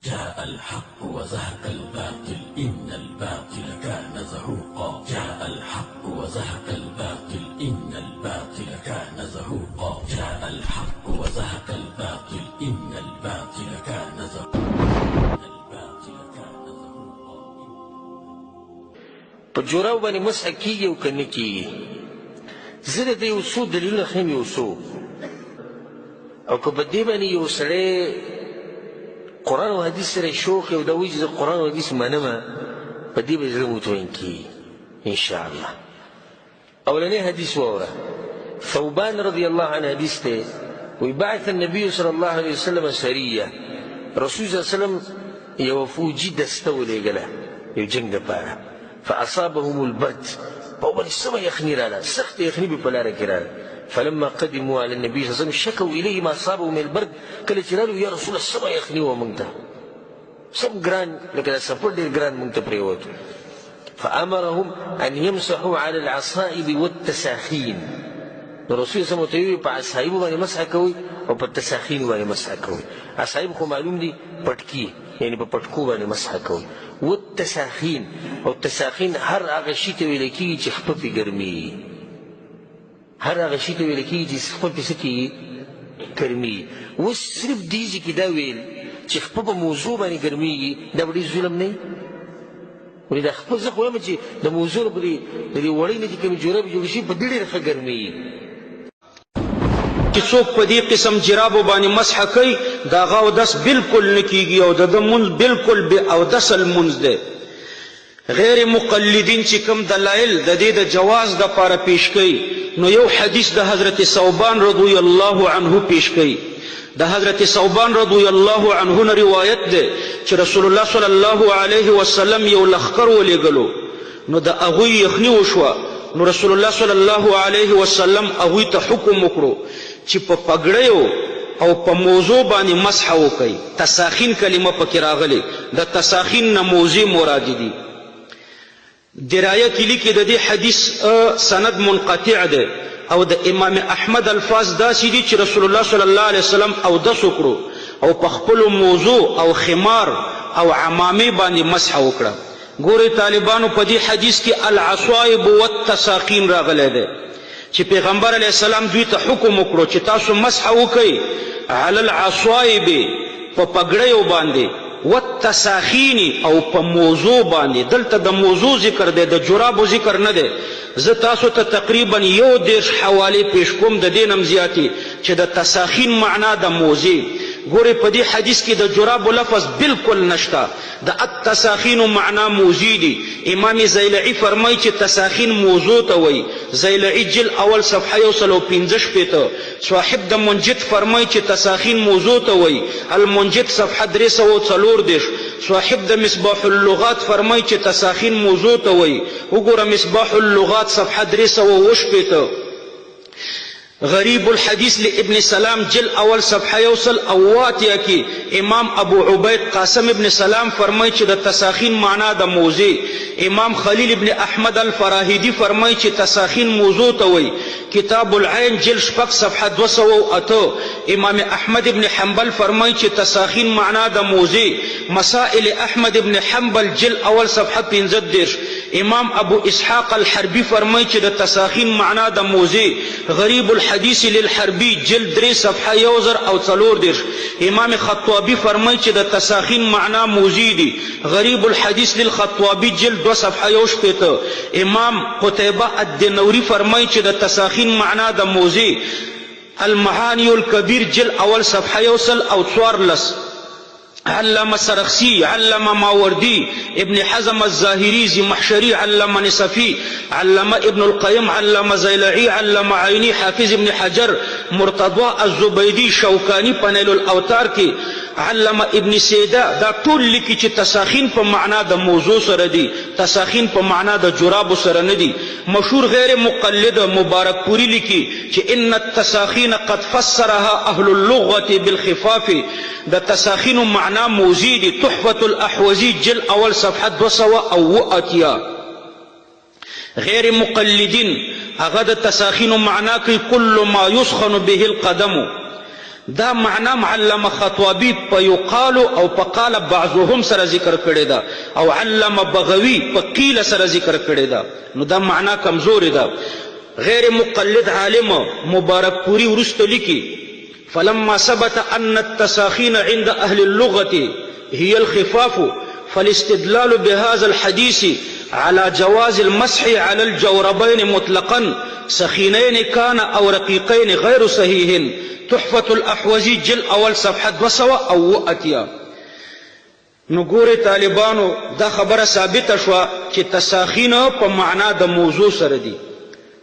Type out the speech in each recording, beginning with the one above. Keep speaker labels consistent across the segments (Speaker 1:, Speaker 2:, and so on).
Speaker 1: جاء الحق وزهق الباطل إن الباطل كان زهوقا جاء الحق وزهق الباطل إن الباطل كان زهوقا جاء الحق وزهق الباطل إن الباطل كان زهوقا
Speaker 2: په جوراو باندې مسح کیږي او که نه کیږي. زه د دې یو څو دلیلونه ښیم یو څو، او که په دې باندې یو سړی قرآن او حدیث سره شوق یې او دا وایي چې زه قرآن او حدیث منمه، په دې به زړه مطمئن کیږي انشاءالله. اولنی حدیث واوره، ثوبان رضی الله عنه حدیث دی، وی بعث النبي صلی الله علیه وسلم سریه، رسول صلی الله علیه وسلم یو فوجي دسته ولېږله یو جنګ دپاره، فاصابهم البرد، په باندې سمه یخني راله، سخت یخني به په لاره کې راله. فلما قدموا على النبي صلى الله عليه وسلم شكوا اليه ما اصابه من البرد، کله چې رالو یا رسول الله سمه یخني وه موږ ته، سم ګران لکه دا سفر ډېر ګران موږ ته پرېوت. فامرهم ان يمسحوا على العصائب والتساخين، نو رسول صلی الله علیه وسلم په عصایبو باندې مسح کوئ او په تساخین باندې مسح کوئ. عصایب خو معلوم دي پټکي، یعنی په پټکو باندې مسح کوئ. والتساخین، او تساخین هر هغه شي ته ویل کېږي چې خپه پې ګرمېږي، هر هغه شي ته ویل کېږي چې خپه پې څه کېږي ګرمېږي. اوس صرف دې ځای کې دا ویل چې خپه په موضوع باندې ګرمېږي، دا به ډېر ظلم نه وي؟ ولې دا خپه زه خو وایم چې د موضوع په د دې وړۍ نه چې کومې جورابې جوړې شي په دې ډېر ښه ګرمېږي.
Speaker 3: چې څوک په دې قسم جرابو باندې مسح کوي د هغه اودس بلکل نه کیږي او د ده مونځ بلکل بې اودسه لمونځ دی. غیر مقلدین چې کوم دلایل د دې د جواز دپاره پیش کوي، نو یو حدیث د حضرت ثوبان رضی الله عنه پیش کوي. د حضرت ثوبان رضی الله عنه نه روایت دی چې رسول الله صلی الله علیه وسلم یو لښکر ولېږلو، نو د هغوی یخني وشوه، نو رسول الله صلی الله علیه وسلم هغوی ته حکم وکړو چې په پګړیو او په موضوع باندې مسح وکړي. تساخین کلمه پکې راغلې، د تساخین نه موضوع مراد دي. درایه کې لیکي د دې حدیث سند منقطع دی، او د امام احمد الفاظ داسې دي چې رسول الله صلی الله علیه وسلم اودس وکړو او په خپلو موضوع او خمار او عمامې باندې مسح وکړه. ګورئ طالبانو، په دې حدیث کې العصائب والتساخین راغلی دی چې پیغمبر علیه السلام دوی ته حکم وکړو چې تاسو مسح وکئ علی العصائب، په پګړیو باندې، والتساخین، او په موضوع باندې. دلته د موضوع ذکر دی، د جرابو ذکر نه دی. زه تاسو ته تقریبا 11 حوالې پیش کوم د دې نم زیاتې چې د تساخین معنا د موضع. ګورئ په دې حدیث کې د جرابو لفظ بالکل نشته، د التساخین معنا موضوع دی. امام زیلعی فرمایي چې تساخین موضوع ته وایي. زیلعی جل اول صفحه 165. صاحب د منجد فرمایي چې تساخین موضوع ته وایي. المنجد صفحه 304. صاحب د مصباح اللغات فرمایي چې تساخین موضوع ته وایي. وګوره مصباح اللغات صفحه 308. غریب الحدیث لابن سلام جل اول صفحه 108 کې امام ابو عبید قاسم ابن سلام فرمایي چې د تساخین معنا د موضع. امام خلیل ابن احمد الفراهیدی فرمایي چې تساخین موضوع ته وایي. کتاب العین جل شپږ صفحه 208. امام احمد ابن حنبل فرمایي چې تساخین معنا د موضع. مسائل احمد ابن حنبل جل اول صفحه 15. امام ابو اسحاق الحربی فرمایي چې د تساخین معنا د موضع. غریب الحدیث للحربی جلد 3 صفحه 1004. امام خطابی فرمایي چې د تساخین معنا موضع دي. غریب الحدیث للخطابی جلد 2 صفحه 11. امام قتیبه الدنوری فرمایي چې د تساخین معنا د موضع. المعانی الکبیر جلد اول صفحه 114. علامه سرخسی، علامه ماوردی، ابن حزم الظاهری، زمخشری، علامه نصفی، علامه ابن القیم، علامه زیلعی، علامه عینی، حافظ ابن حجر، مرتضی الزبیدی، شوکانی په نیل الاوتار کې، علامه ابن سیده، دا ټول لیکي چې تساخین په معنا د موضوع سره دي، تساخین په معنا د جرابو سره نه دي. مشهور غیر مقلد مبارک پوری لیکي چې ان التساخین قد فسرها اهل اللغه بالخفاف، د تساخین معنا موضوع دي. تحفة الاحوزی جل اول صفحه 280. غیر مقلدین هغه د تساخین معنا کوي کل ما یسخن به القدم، دا معنا علامه خطابی په یقال او په قال بعضهم سره ذکر کړی ده او علامه بغوی په قیل سره ذکر کړی ده، نو دا معنا کمزوري ده. غیر مقلد عالم مبارک پوری ورسته لیکي فلما ثبت ان التساخين عند اهل اللغه هي الخفاف فالاستدلال بهذا الحديث على جواز المسح على الجوربين مطلقا سخينين كان او رقيقين غير صحيح. تحفة الاحوزی جل اول صفحه 200. نو ګوره طالبانو دا خبره ثابته شوه چې تساخین په معنا د موضوع سره دي.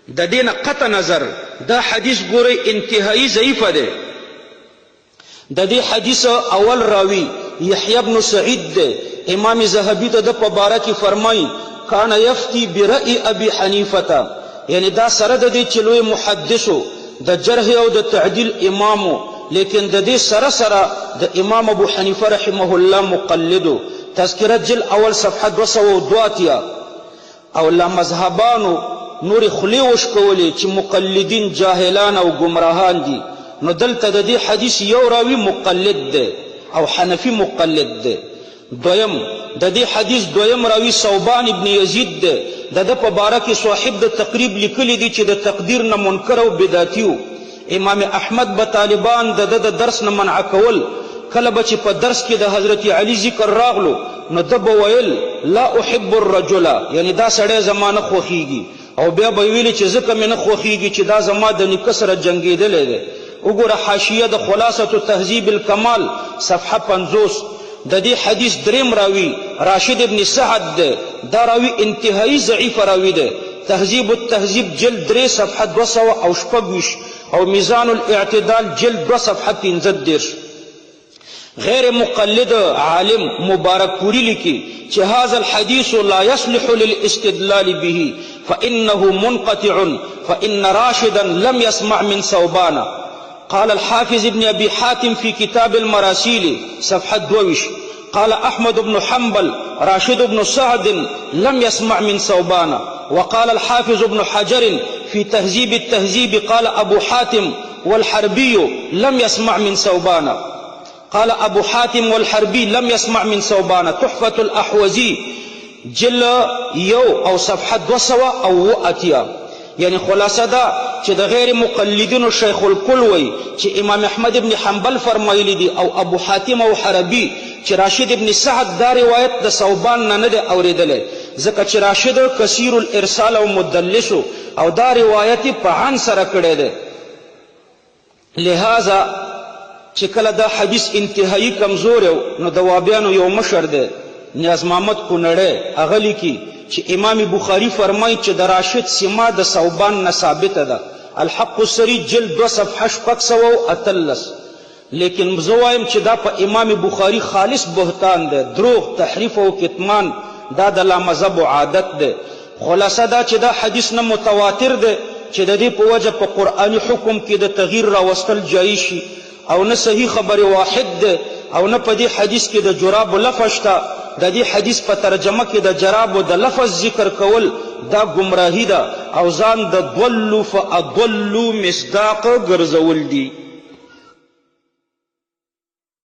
Speaker 3: د دې نه قطع نظر دا حدیث ګوره انتهایی ضعیفه ده. د دې حدیث اول راوی یحیی بن سعید ده. امام ذهبی ته د په باره کې فرمایي کان یفتی برأی ابي حنیفه، یعنی دا سره د دې چې لوی محدثو د جرح او د تعدیل امامو، لیکن د دې سره سره د امام ابو حنیفه رحمه الله مقلدو. تذکرہ جل اول صفحه 202. او لا مذهبانو نور خلی وشکولی چې مقلدین جاهلان او گمراهان دي. نو دلته د دې حدیث یو راوی مقلد ده او حنفی مقلد ده. دویم د دې حدیث دویم راوی ثوبان ابن یزید ده. د په باره کې صاحب د تقریب لیکلی دی چې د تقدیر نه منکر او بدعتیو. امام احمد به طالبان د درس نه منع کول، کله به چې په درس کې د حضرت علی ذکر راغلو نو ده به ویل لا احب الرجل، یعنی دا سړی زما نه خوښیږي، او بیا به ویلي چې ځکه مې نه خوښیږي چې دا زما د نیکه سره جنګېدلی دی. وګوره حاشیه د خلاصة تهذیب الکمال صفحه 50. د دې حدیث دریم راوی راشد ابن سعد ده. دا راوی انتهایی ضعیف راوی ده. تهذیب التهذیب جلد 3 صفحه 226 او میزان الاعتدال جلد 2 صفحه 15. غیر مقلد عالم مبارک پوری لیکي چې هذا الحديث لا يصلح للاستدلال به فانه منقطع فان راشدا لم يسمع من ثوبان. قال الحافظ ابن ابي حاتم في كتاب المراسيل صفحه 22. قال احمد بن حنبل راشد بن سعد لم يسمع من ثوبان. وقال الحافظ ابن حجر في تهذيب التهذيب قال ابو حاتم والحربي لم يسمع من ثوبان. قال ابو حاتم والحربي لم يسمع من ثوبان. تحفة الاحوزی جل یو او صفحه 200. یعنی خلاصه دا چې د غیر مقلدینو شیخ الکل وی چې امام احمد ابن حنبل فرمایلی دی او ابو حاتم او حربی چې راشد ابن سعد دا روایت د ثوبان نه دی اوریدلی، ځکه چې راشد کثیر الارسال او مدلسو او دا روایت په عن سره کړی دی. لہذا چې کله دا حدیث انتهایی کمزور نو د وابیانو یو مشر دی نیاز محمد کونړی هغه لیکي چې امام بخاری فرمایي چې د راشد سما د ثوبان نه ثابته ده. الحق السری جلد 2 صفحه 618. لیکن زه وایم چې دا په امام بخاری خالص بهتان ده، دروغ، تحریف او کتمان، دا د لامذهب و عادت ده. خلاصه دا چې دا حدیث نه متواتر ده چې د دې په وجه په قرآني حکم کې د تغییر راوستل جایز شي، او نه صحیح خبر واحد ده، او نه په دې حدیث کې د جراب لفظ شته. د دې حدیث په ترجمه کې د جرابو د لفظ ذکر کول دا گمراهی ده او ځان د ضلوا فاضلوا مصداق ګرځول دي.